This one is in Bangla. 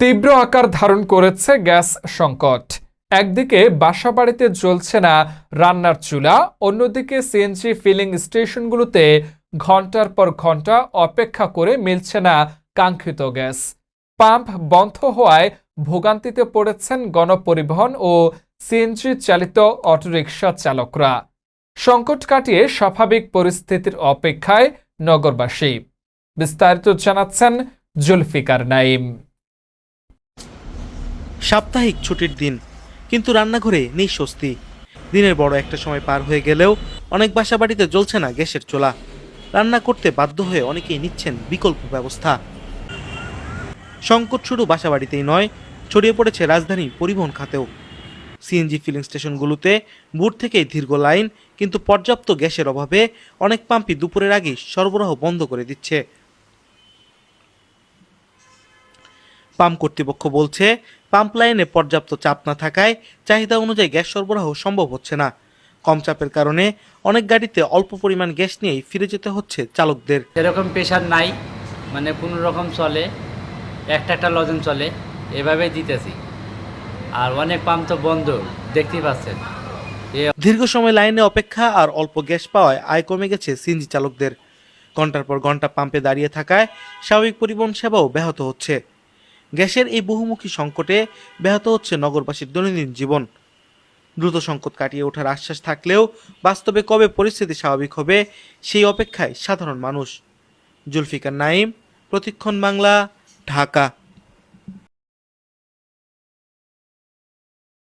তীব্র আকার ধারণ করেছে গ্যাস সংকট। একদিকে বাসাবাড়িতে জ্বলছে না রান্নার চুলা, অন্যদিকে সিএনজি ফিলিং স্টেশনগুলোতে ঘন্টার পর ঘন্টা অপেক্ষা করে মিলছে না কাঙ্ক্ষিত গ্যাস। পাম্প বন্ধ হওয়ায় ভোগান্তিতে পড়েছেন গণপরিবহন ও সিএনজি চালিত অটোরিকশা চালকরা। সংকট কাটিয়ে স্বাভাবিক পরিস্থিতির অপেক্ষায় নগরবাসী। বিস্তারিত জানাচ্ছেন জুলফিকার নাইম। সাপ্তাহিক ছুটির দিন, কিন্তু রান্নাঘরে নেই স্বস্তি। দিনের বড় একটা সময় পার হয়ে গেলেও অনেক বাসাবাড়িতে জ্বলছে না গ্যাসের চুলা। রান্না করতে বাধ্য হয়ে অনেকেই নিচ্ছেন বিকল্প ব্যবস্থা। সংকট শুধু বাসাবাড়িতেই নয়, ছড়িয়ে পড়েছে রাজধানী পরিবহন খাতেও। সিএনজি ফিলিং স্টেশনগুলোতে ভোর থেকেই দীর্ঘ লাইন, কিন্তু পর্যাপ্ত গ্যাসের অভাবে অনেক পাম্পই দুপুরের আগেই সরবরাহ বন্ধ করে দিচ্ছে। পাম্প কর্তৃপক্ষ বলছে, পাম্প লাইনে পর্যাপ্ত চাপ না থাকায় চাহিদা অনুযায়ী গ্যাস সরবরাহ সম্ভব হচ্ছে না। কম চাপের কারণে অনেক গাড়িতে অল্প পরিমাণ গ্যাস নিয়েই ফিরে যেতে হচ্ছে চালকদের। এরকম প্রেশার নাই, মানে কোনো রকম চলে, একটা লজন চলে, এভাবে দিতেছি। আর অনেক পাম্প তো বন্ধ, দেখতেই পাচ্ছেন। দীর্ঘ সময় লাইনে অপেক্ষা আর অল্প গ্যাস পাওয়ায় আয় কমে গেছে সিএনজি চালকদের। ঘন্টার পর ঘন্টা পাম্পে দাঁড়িয়ে থাকায় স্বাভাবিক পরিবহন সেবাও ব্যাহত হচ্ছে। গ্যাসের এই বহুমুখী সংকটে ব্যাহত হচ্ছে নগরবাসীর দৈনন্দিন জীবন। দ্রুত সংকট কাটিয়ে ওঠার আশ্বাস থাকলেও বাস্তবে কবে পরিস্থিতি স্বাভাবিক হবে সেই অপেক্ষায় সাধারণ মানুষ। জুলফিকার নাইম, প্রতিক্ষণ বাংলা, ঢাকা।